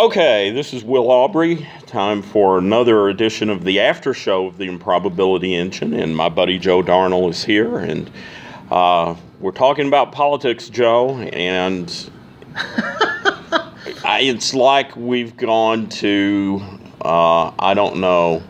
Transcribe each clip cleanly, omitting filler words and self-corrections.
Okay, this is Will Aubrey. Time for another edition of the after show of the Improbability Engine, and my buddy Joe Darnell is here, and we're talking about politics, Joe, and it's like we've gone to, I don't know,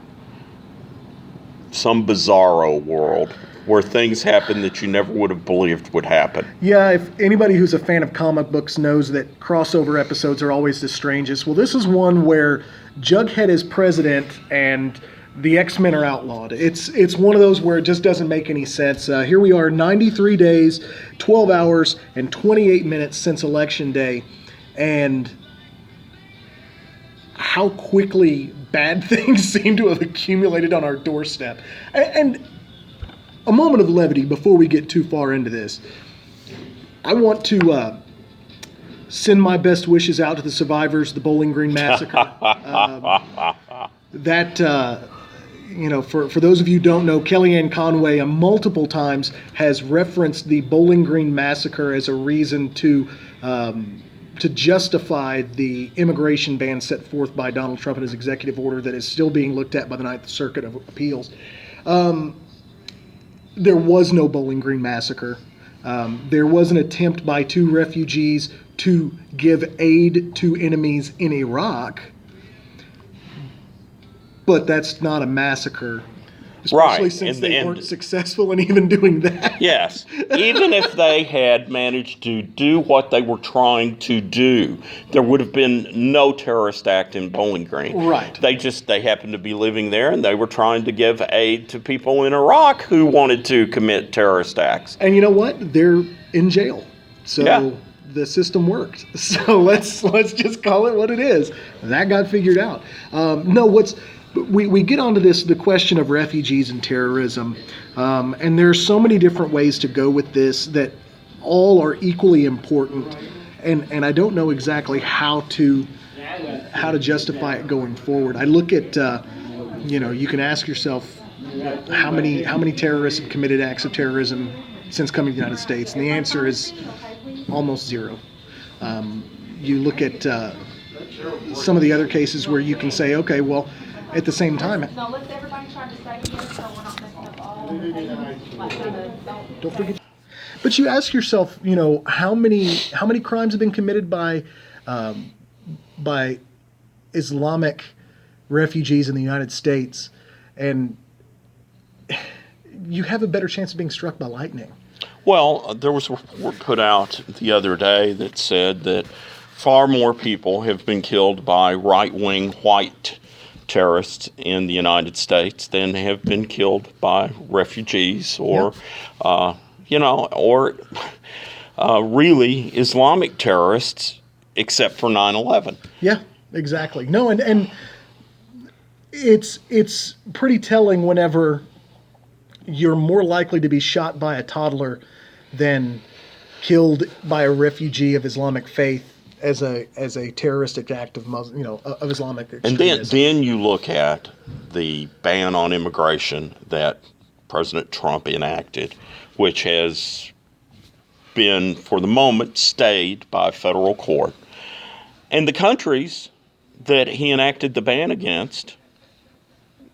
some bizarro world where things happen that you never would have believed would happen. Yeah, if anybody who's a fan of comic books knows that crossover episodes are always the strangest. Well, this is one where Jughead is president and the X-Men are outlawed. It's one of those where it just doesn't make any sense. Here we are, 93 days, 12 hours, and 28 minutes since Election Day, and how quickly bad things seem to have accumulated on our doorstep. And a moment of levity before we get too far into this. I want to send my best wishes out to the survivors of the Bowling Green Massacre. For those of you who don't know, Kellyanne Conway multiple times has referenced the Bowling Green Massacre as a reason to justify the immigration ban set forth by Donald Trump in his executive order that is still being looked at by the Ninth Circuit of Appeals. There was no Bowling Green Massacre. There was an attempt by two refugees to give aid to enemies in Iraq, but that's not a massacre. Especially Right. since they weren't successful in even doing that. Yes. Even if they had managed to do what they were trying to do, there would have been no terrorist act in Bowling Green. Right. They happened to be living there, and they were trying to give aid to people in Iraq who wanted to commit terrorist acts. And you know what? They're in jail. So yeah. The system worked. So let's just call it what it is. That got figured out. We get onto the question of refugees and terrorism, and there's so many different ways to go with this that all are equally important, and I don't know exactly how to justify it going forward. I look at, you can ask yourself how many terrorists have committed acts of terrorism since coming to the United States, and the answer is almost zero. You look at some of the other cases where you can say, okay, well, at the same time, don't forget. But you ask yourself, how many crimes have been committed by Islamic refugees in the United States, and you have a better chance of being struck by lightning. Well, there was a report put out the other day that said that far more people have been killed by right-wing white terrorists in the United States than have been killed by refugees or really Islamic terrorists, except for 9/11. Yeah, exactly. No, and it's pretty telling whenever you're more likely to be shot by a toddler than killed by a refugee of Islamic faith as a terroristic act of of Islamic extremism. And then you look at the ban on immigration that President Trump enacted, which has been, for the moment, stayed by federal court. And the countries that he enacted the ban against,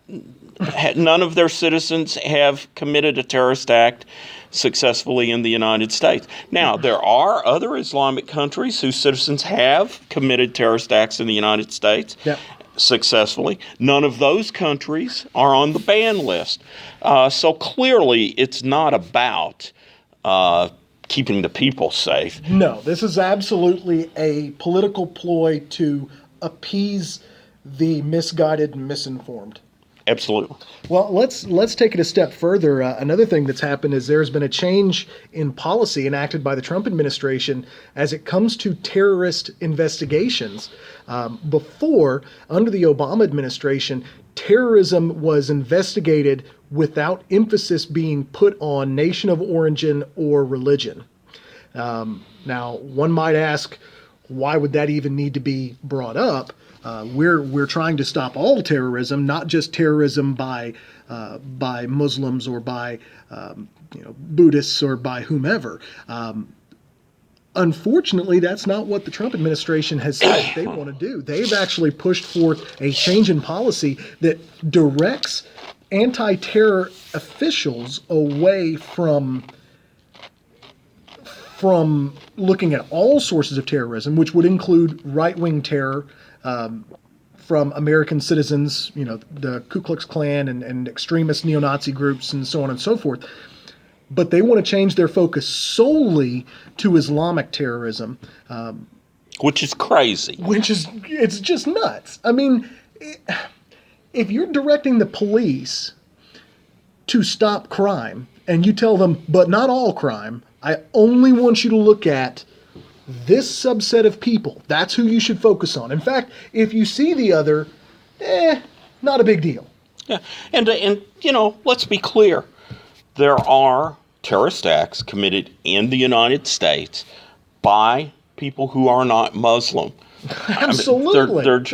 none of their citizens have committed a terrorist act successfully in the United States. Now, there are other Islamic countries whose citizens have committed terrorist acts in the United States successfully. None of those countries are on the ban list. So clearly, it's not about keeping the people safe. No, this is absolutely a political ploy to appease the misguided and misinformed. Absolutely. Well, let's take it a step further. Another thing that's happened is there's been a change in policy enacted by the Trump administration as it comes to terrorist investigations. Before, under the Obama administration, terrorism was investigated without emphasis being put on nation of origin or religion. Now, one might ask, why would that even need to be brought up? We're trying to stop all terrorism, not just terrorism by Muslims or by Buddhists or by whomever. Unfortunately, that's not what the Trump administration has said they want to do. They've actually pushed forth a change in policy that directs anti-terror officials away from looking at all sources of terrorism, which would include right-wing terror from American citizens, the Ku Klux Klan and extremist neo-Nazi groups and so on and so forth. But they want to change their focus solely to Islamic terrorism. Which is crazy. It's just nuts. I mean, if you're directing the police to stop crime and you tell them, but not all crime, I only want you to look at this subset of people. That's who you should focus on. In fact, if you see the other, not a big deal. Yeah, and let's be clear. There are terrorist acts committed in the United States by people who are not Muslim. Absolutely. There's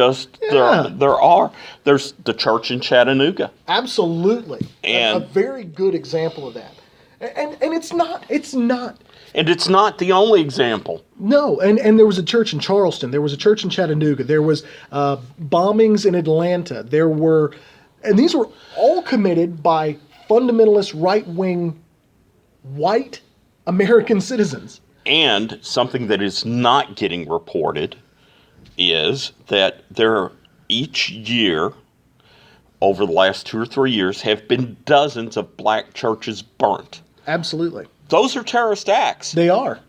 the church in Chattanooga. Absolutely. And a very good example of that. And it's not. And it's not the only example. No, and there was a church in Charleston. There was a church in Chattanooga. There was bombings in Atlanta. And these were all committed by fundamentalist right-wing white American citizens. And something that is not getting reported is that each year, over the last 2 or 3 years, have been dozens of black churches burnt. Absolutely. Those are terrorist acts. They are.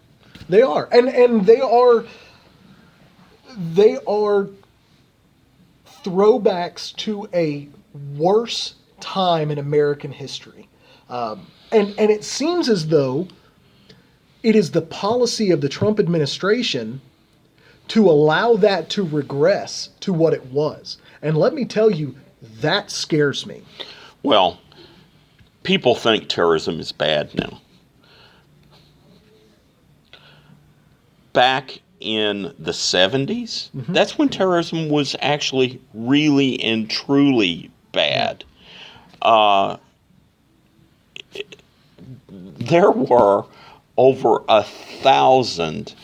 And they are throwbacks to a worse time in American history. And it seems as though it is the policy of the Trump administration to allow that to regress to what it was. And let me tell you, that scares me. Well, people think terrorism is bad now. Back in the 70s, that's when terrorism was actually really and truly bad. There were over 1,000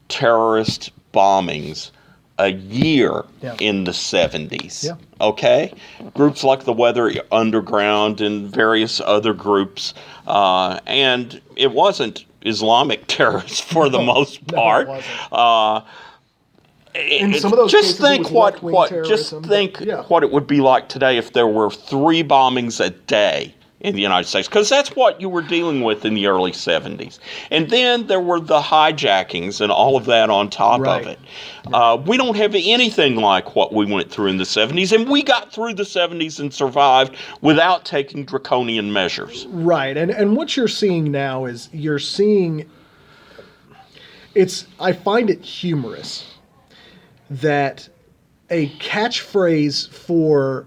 terrorist bombings a year in the 70s. Yeah. Okay? Groups like the Weather Underground and various other groups. And it wasn't Islamic terrorists for the most part. No, it wasn't. In some of those just cases, think it was left-wing what terrorism, what it would be like today if there were 3 bombings a day in the United States, because that's what you were dealing with in the early 70s. And then there were the hijackings and all of that on top of it. We don't have anything like what we went through in the 70s, and we got through the 70s and survived without taking draconian measures. Right, and what you're seeing now is I find it humorous that a catchphrase for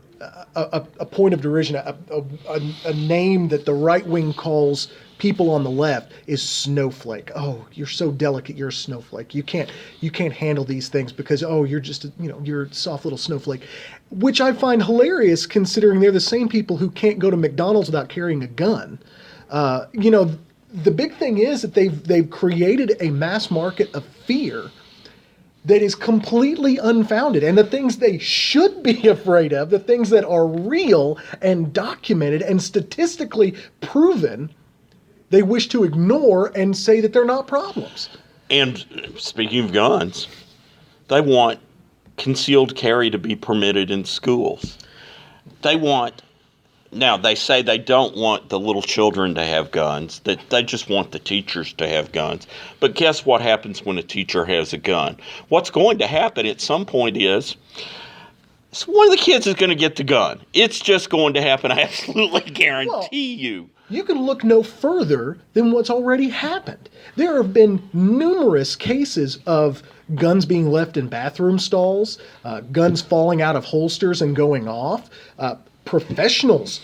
a point of derision, a name that the right wing calls people on the left is snowflake. Oh, you're so delicate, you're a snowflake. You can't handle these things because you're just you're a soft little snowflake, which I find hilarious considering they're the same people who can't go to McDonald's without carrying a gun. The big thing is that they've created a mass market of fear that is completely unfounded. And the things they should be afraid of, the things that are real and documented and statistically proven, they wish to ignore and say that they're not problems. And speaking of guns, they want concealed carry to be permitted in schools. Now, they say they don't want the little children to have guns, that they just want the teachers to have guns. But guess what happens when a teacher has a gun? What's going to happen at some point is one of the kids is going to get the gun. It's just going to happen, I absolutely guarantee you. You can look no further than what's already happened. There have been numerous cases of guns being left in bathroom stalls, guns falling out of holsters and going off, professionals,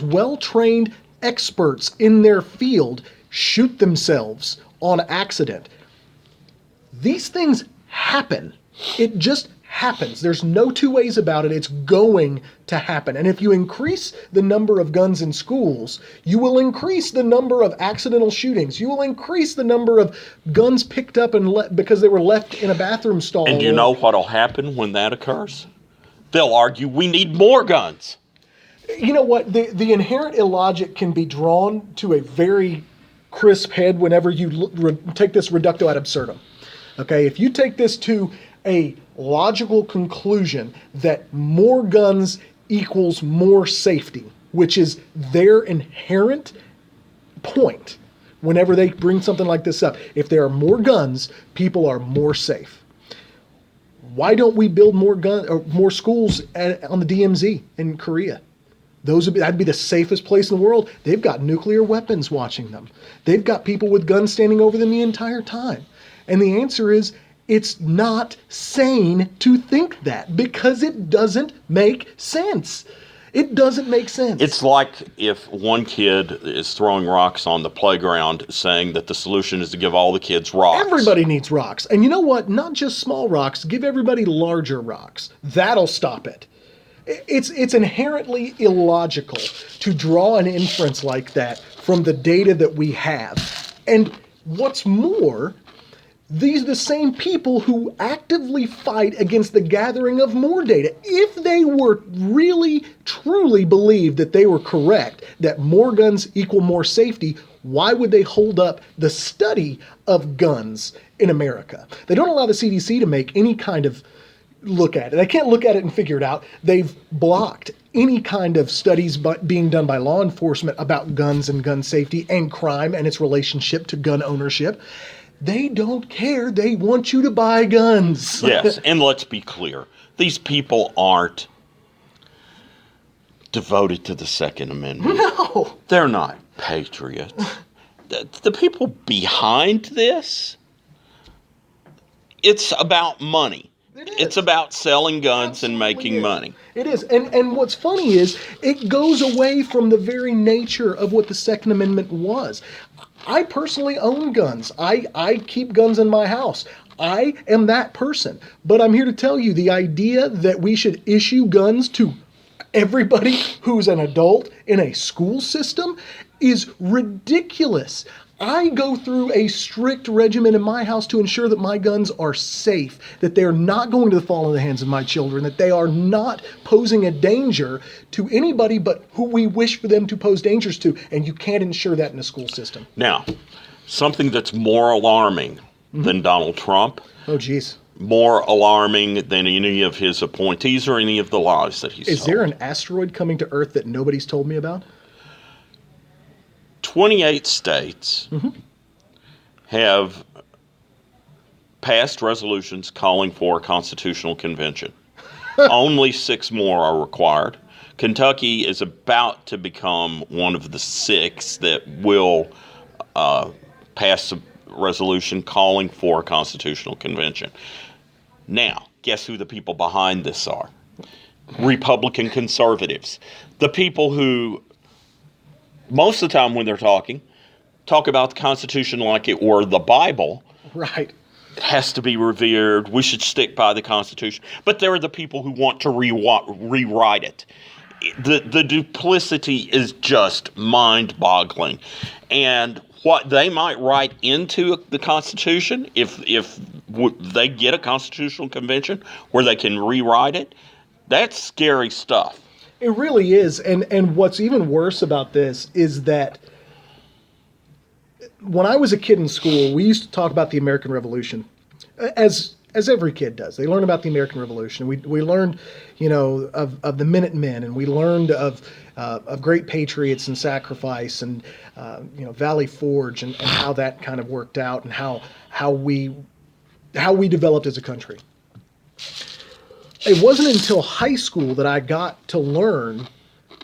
well-trained experts in their field shoot themselves on accident. These things happen. It just happens. There's no two ways about it. It's going to happen. And if you increase the number of guns in schools, you will increase the number of accidental shootings. You will increase the number of guns picked up and because they were left in a bathroom stall. And you know what'll happen when that occurs? They'll argue we need more guns. You know what? The inherent illogic can be drawn to a very crisp head whenever you take this reducto ad absurdum. Okay, if you take this to a logical conclusion that more guns equals more safety, which is their inherent point whenever they bring something like this up. If there are more guns, people are more safe. Why don't we build more schools on the DMZ in Korea? That'd be the safest place in the world. They've got nuclear weapons watching them. They've got people with guns standing over them the entire time. And the answer is, it's not sane to think that because it doesn't make sense. It doesn't make sense. It's like if one kid is throwing rocks on the playground saying that the solution is to give all the kids rocks. Everybody needs rocks. And you know what? Not just small rocks. Give everybody larger rocks. That'll stop it. It's inherently illogical to draw an inference like that from the data that we have. And what's more, these are the same people who actively fight against the gathering of more data. If they were really, truly believed that they were correct, that more guns equal more safety, why would they hold up the study of guns in America? They don't allow the CDC to make any kind of look at it. They can't look at it and figure it out. They've blocked any kind of studies being done by law enforcement about guns and gun safety and crime and its relationship to gun ownership. They don't care. They want you to buy guns. Yes, and let's be clear. These people aren't devoted to the Second Amendment. No. They're not patriots. The people behind this, it's about money. It's about selling guns and making money. It is. And what's funny is it goes away from the very nature of what the Second Amendment was. I personally own guns. I keep guns in my house. I am that person. But I'm here to tell you the idea that we should issue guns to everybody who's an adult in a school system is ridiculous. I go through a strict regimen in my house to ensure that my guns are safe, that they're not going to fall in the hands of my children, that they are not posing a danger to anybody but who we wish for them to pose dangers to, and you can't ensure that in a school system. Now, something that's more alarming than Donald Trump, oh geez, more alarming than any of his appointees or any of the lies that he's told. Is there an asteroid coming to Earth that nobody's told me about? 28 states have passed resolutions calling for a constitutional convention. Only 6 more are required. Kentucky is about to become one of the 6 that will pass a resolution calling for a constitutional convention. Now, guess who the people behind this are? Republican conservatives. The people who, most of the time when they're talk about the Constitution like it were the Bible. Right. It has to be revered. We should stick by the Constitution. But there are the people who want to rewrite it. The duplicity is just mind-boggling. And what they might write into the Constitution, if they get a constitutional convention where they can rewrite it, that's scary stuff. It really is. And what's even worse about this is that when I was a kid in school, we used to talk about the American Revolution, as every kid does. They learn about the American Revolution. We learned, of the Minutemen, and we learned of great patriots and sacrifice, and Valley Forge, and how that kind of worked out, and how we developed as a country. It wasn't until high school that I got to learn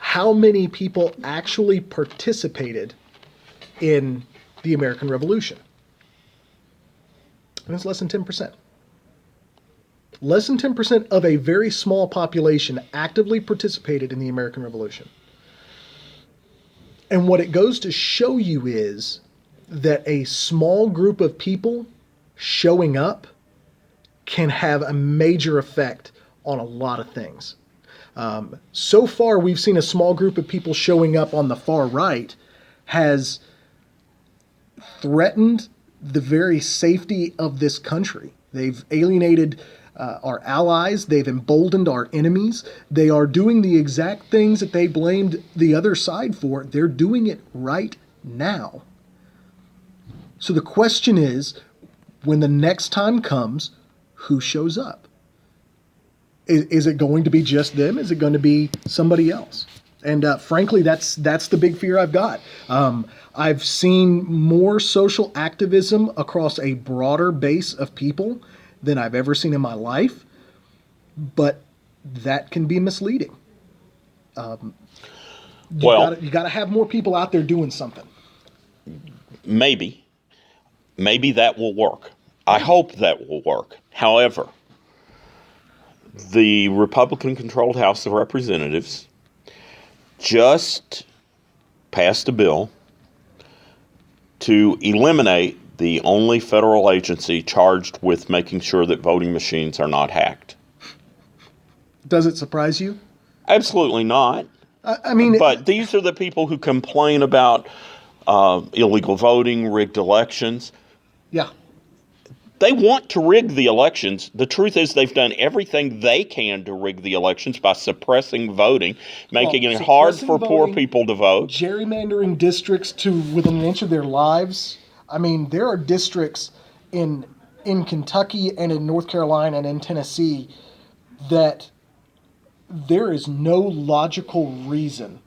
how many people actually participated in the American Revolution. And it's less than 10%. Less than 10% of a very small population actively participated in the American Revolution. And what it goes to show you is that a small group of people showing up can have a major effect on a lot of things. So far, we've seen a small group of people showing up on the far right has threatened the very safety of this country. They've alienated our allies. They've emboldened our enemies. They are doing the exact things that they blamed the other side for. They're doing it right now. So the question is, when the next time comes, who shows up? Is it going to be just them? Is it going to be somebody else? And frankly, that's the big fear I've got. I've seen more social activism across a broader base of people than I've ever seen in my life, but that can be misleading. You got to have more people out there doing something. Maybe that will work. I hope that will work. However, the Republican-controlled House of Representatives just passed a bill to eliminate the only federal agency charged with making sure that voting machines are not hacked. Does it surprise you? Absolutely not. But these are the people who complain about illegal voting, rigged elections. Yeah. They want to rig the elections. The truth is they've done everything they can to rig the elections by suppressing voting, making it hard for poor people to vote. Gerrymandering districts to within an inch of their lives. I mean, there are districts in Kentucky and in North Carolina and in Tennessee that there is no logical reason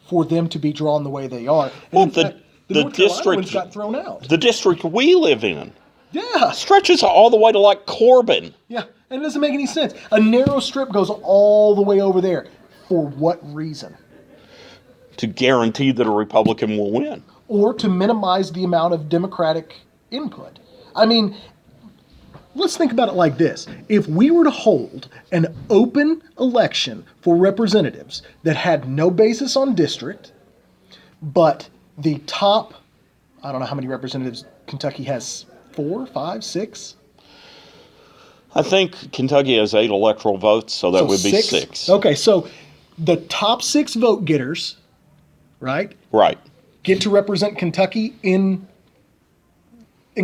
for them to be drawn the way they are. And Well, the district got thrown out. The district we live in Yeah. stretches all the way to like Corbin. Yeah, and it doesn't make any sense. A narrow strip goes all the way over there. For what reason? To guarantee that a Republican will win. Or to minimize the amount of Democratic input. I mean, let's think about it like this. If we were to hold an open election for representatives that had no basis on district, but the top, I don't know how many representatives Kentucky has, 4, 5, 6? I think Kentucky has 8 electoral votes, so that would be 6. Okay, so the top 6 vote getters, right? Right. Get to represent Kentucky in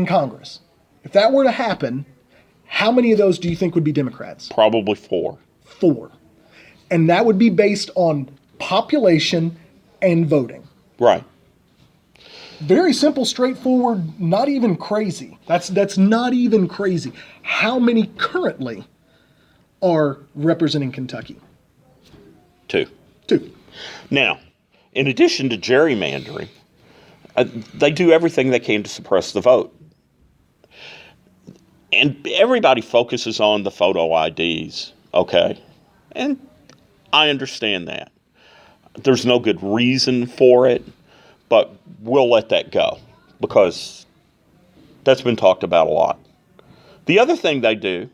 Congress. If that were to happen, how many of those do you think would be Democrats? Probably 4. 4. And that would be based on population and voting. Right. Very simple, straightforward, not even crazy. That's not even crazy. How many currently are representing Kentucky? 2. 2. Now, in addition to gerrymandering, they do everything they can to suppress the vote. And everybody focuses on the photo IDs, okay? And I understand that. There's no good reason for it, but we'll let that go because that's been talked about a lot. The other thing they do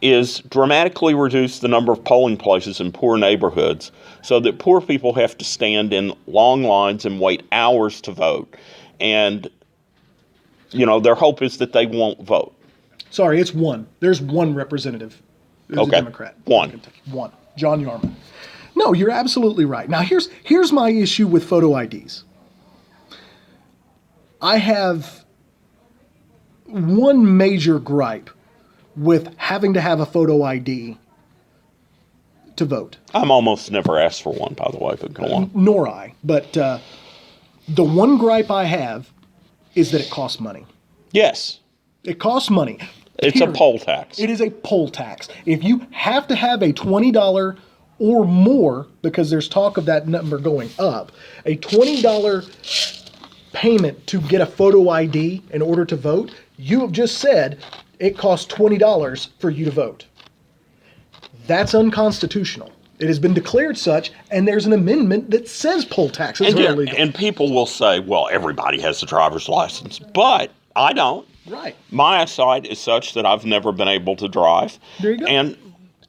is dramatically reduce the number of polling places in poor neighborhoods so that poor people have to stand in long lines and wait hours to vote. And, their hope is that they won't vote. Sorry, it's 1. There's 1 representative who's a Democrat. 1. 1. John Yarman. No, you're absolutely right. Now, here's my issue with photo IDs. I have one major gripe with having to have a photo ID to vote. I'm almost never asked for one, by the way, but go on. Nor I. But the one gripe I have is that it costs money. Yes. It costs money. It's a poll tax. It is a poll tax. If you have to have a $20 or more, because there's talk of that number going up, a $20 payment to get a photo ID in order to vote, you have just said it costs $20 for you to vote. That's unconstitutional. It has been declared such, and there's an amendment that says poll taxes are illegal. And people will say, well, everybody has a driver's license, but I don't. Right. My eyesight is such that I've never been able to drive. There you go. And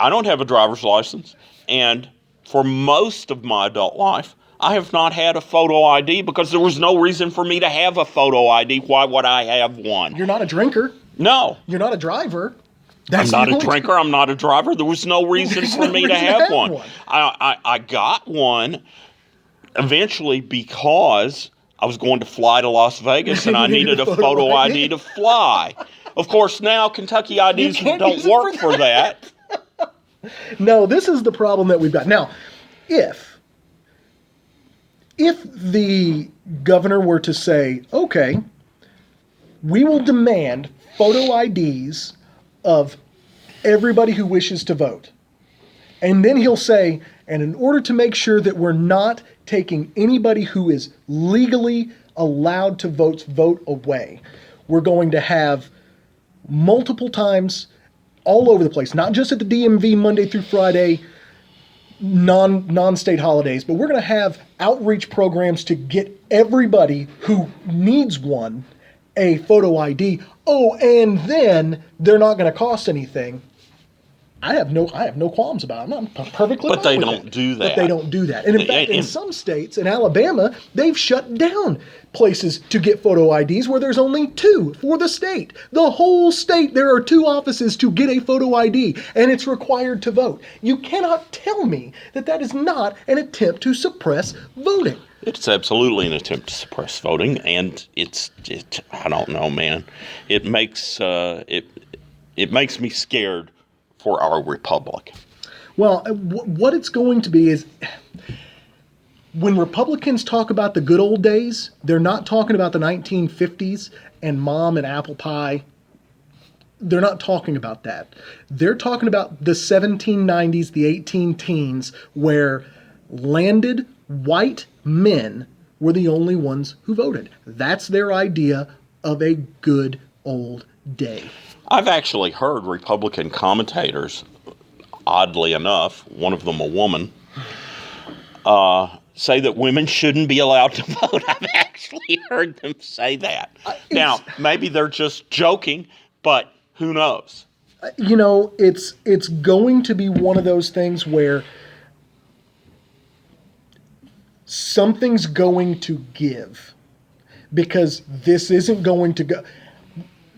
I don't have a driver's license. And for most of my adult life, I have not had a photo ID because there was no reason for me to have a photo ID. Why would I have one? You're not a drinker. No. You're not a driver. That's I'm not the a only drinker. I'm not a driver. There was no reason There's for no me to reason have one. I got one eventually because I was going to fly to Las Vegas and I You needed needed a a photo photo ID. ID to fly. Of course, now Kentucky IDs can't don't use it work for for that. No, this is the problem that we've got. Now, if the governor were to say, okay, we will demand photo IDs of everybody who wishes to vote. And then he'll say, and in order to make sure that we're not taking anybody who is legally allowed to vote away, we're going to have multiple times all over the place, not just at the DMV Monday through Friday, non-state holidays, but we're going to have outreach programs to get everybody who needs one a photo ID. Oh, and then they're not going to cost anything. I have no qualms about it. I'm perfectly But fine they with don't it. do But they that. don't do that. And in fact, in And- some states, in Alabama, they've shut down places to get photo IDs where there's only 2 for the state. The whole state, there are 2 offices to get a photo ID, and it's required to vote. You cannot tell me that that is not an attempt to suppress voting. It's absolutely an attempt to suppress voting, and I don't know, man. It makes me scared for our republic. Well, what it's going to be is when Republicans talk about the good old days, they're not talking about the 1950s and mom and apple pie. They're not talking about that. They're talking about the 1790s, the 18 teens, where landed white men were the only ones who voted. That's their idea of a good old day. I've actually heard Republican commentators, oddly enough, one of them a woman, say that women shouldn't be allowed to vote. I've actually heard them say that. Now, maybe they're just joking, but who knows? You know, it's going to be one of those things where something's going to give, because this isn't going to go.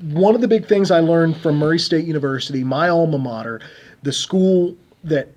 One of the big things I learned from Murray State University, my alma mater, the school that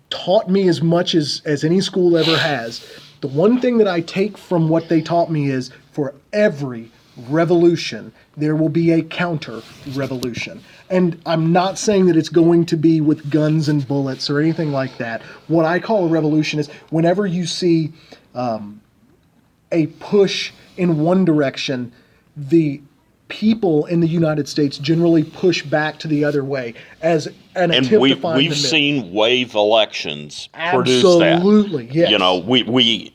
taught me as much as any school ever has, the one thing that I take from what they taught me is, for every revolution, there will be a counter revolution. And I'm not saying that it's going to be with guns and bullets or anything like that. What I call a revolution is whenever you see a push in one direction, the people in the United States generally push back to the other way as an And attempt to find the we've middle. seen wave elections produce that. Absolutely, yes. You know, we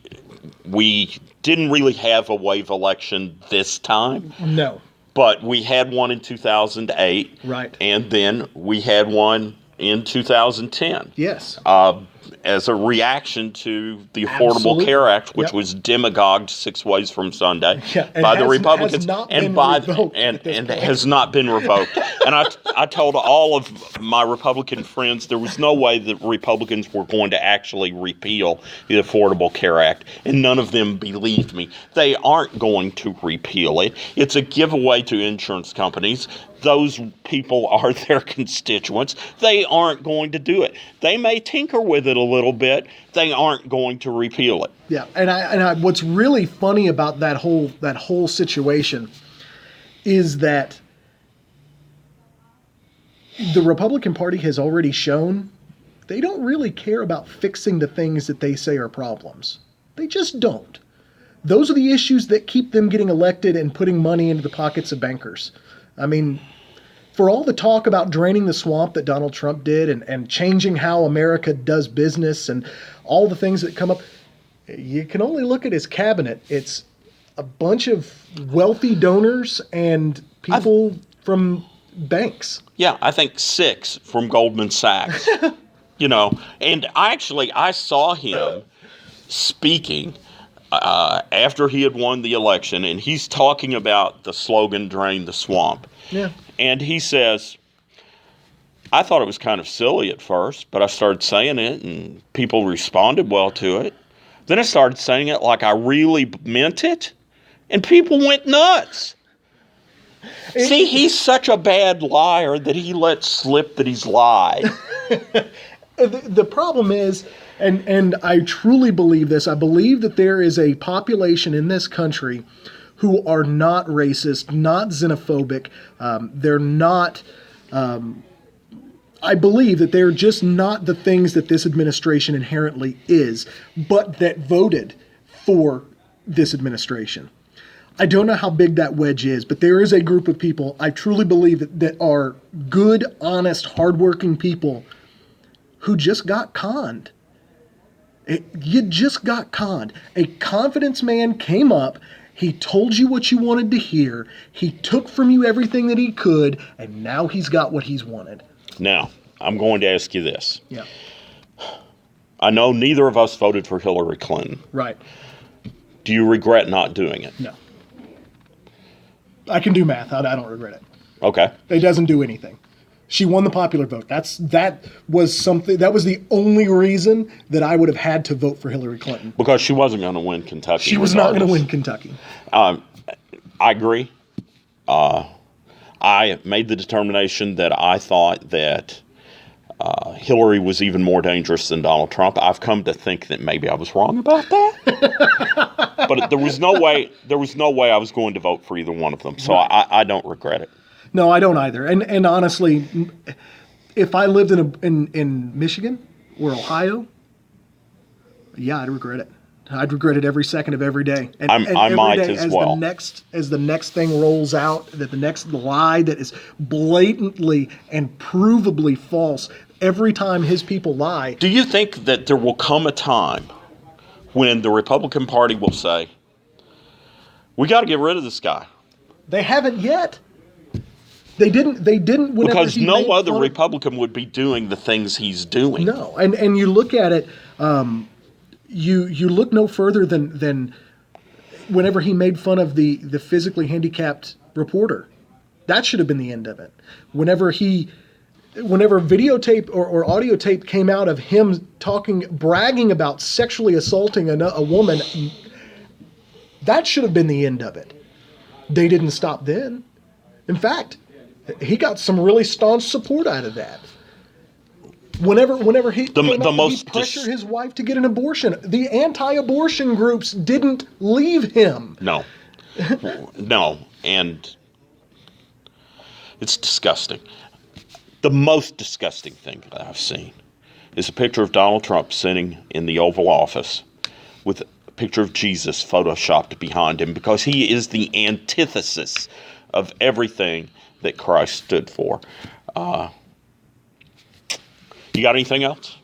didn't really have a wave election this time, No. but we had one in 2008. Right. And then we had one in 2010. Yes. As a reaction to the Affordable Absolutely. Care Act, which Yep. was demagogued 6 ways from Sunday Yeah, and by the has Republicans not and been by revoked and at this and point. has not been revoked. And I told all of my Republican friends there was no way that Republicans were going to actually repeal the Affordable Care Act, and none of them believed me. They aren't going to repeal it. It's a giveaway to insurance companies. Those people are their constituents. They aren't going to do it. They may tinker with it a little bit. They aren't going to repeal it. Yeah, and I what's really funny about that whole situation is that the Republican Party has already shown they don't really care about fixing the things that they say are problems. They just don't. Those are the issues that keep them getting elected and putting money into the pockets of bankers. I mean, for all the talk about draining the swamp that Donald Trump did and changing how America does business and all the things that come up, you can only look at his cabinet. It's a bunch of wealthy donors and people from banks. Yeah, I think 6 from Goldman Sachs. You know, and I saw him speaking after he had won the election, and he's talking about the slogan "Drain the Swamp." Yeah. And he says, I thought it was kind of silly at first, but I started saying it and people responded well to it. Then I started saying it like I really meant it, and people went nuts. See, he's such a bad liar that he lets slip that he's lied. The problem is, and I truly believe this, I believe that there is a population in this country who are not racist, not xenophobic. They're not, I believe that they're just not the things that this administration inherently is, but that voted for this administration. I don't know how big that wedge is, but there is a group of people, I truly believe, that are good, honest, hardworking people who just got conned. You just got conned. A confidence man came up, he told you what you wanted to hear, he took from you everything that he could, and now he's got what he's wanted. Now, I'm going to ask you this. Yeah. I know neither of us voted for Hillary Clinton. Right. Do you regret not doing it? No. I can do math. I don't regret it. Okay. It doesn't do anything. She won the popular vote. That was the only reason that I would have had to vote for Hillary Clinton. Because she wasn't going to win Kentucky. She was not going to win Kentucky. I agree. I made the determination that I thought that Hillary was even more dangerous than Donald Trump. I've come to think that maybe I was wrong about that. But there was no way I was going to vote for either one of them. So right. I don't regret it. No, I don't either. And honestly, if I lived in Michigan or Ohio, yeah, I'd regret it. I'd regret it every second of every day. And I every might day as well. As the next thing rolls out, that the next lie that is blatantly and provably false, every time his people lie. Do you think that there will come a time when the Republican Party will say, we got to get rid of this guy? They haven't yet. They didn't. Because no other Republican would be doing the things he's doing. No, and you look at it. You look no further than whenever he made fun of the physically handicapped reporter. That should have been the end of it. Whenever videotape or audio tape came out of him bragging about sexually assaulting a woman, that should have been the end of it. They didn't stop then. In fact, he got some really staunch support out of that. Whenever he pressured his wife to get an abortion, the anti-abortion groups didn't leave him. No, and it's disgusting. The most disgusting thing that I've seen is a picture of Donald Trump sitting in the Oval Office with a picture of Jesus photoshopped behind him, because he is the antithesis of everything that Christ stood for. You got anything else?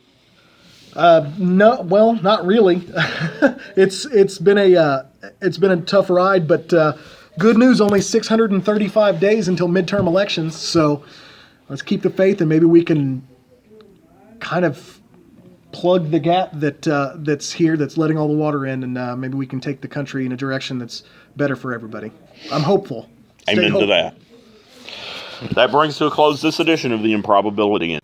No, well, not really. It's been a tough ride, but good news. Only 635 days until midterm elections, so let's keep the faith, and maybe we can kind of plug the gap that's here, that's letting all the water in, and maybe we can take the country in a direction that's better for everybody. I'm hopeful. Amen to that. That brings to a close this edition of the Improbability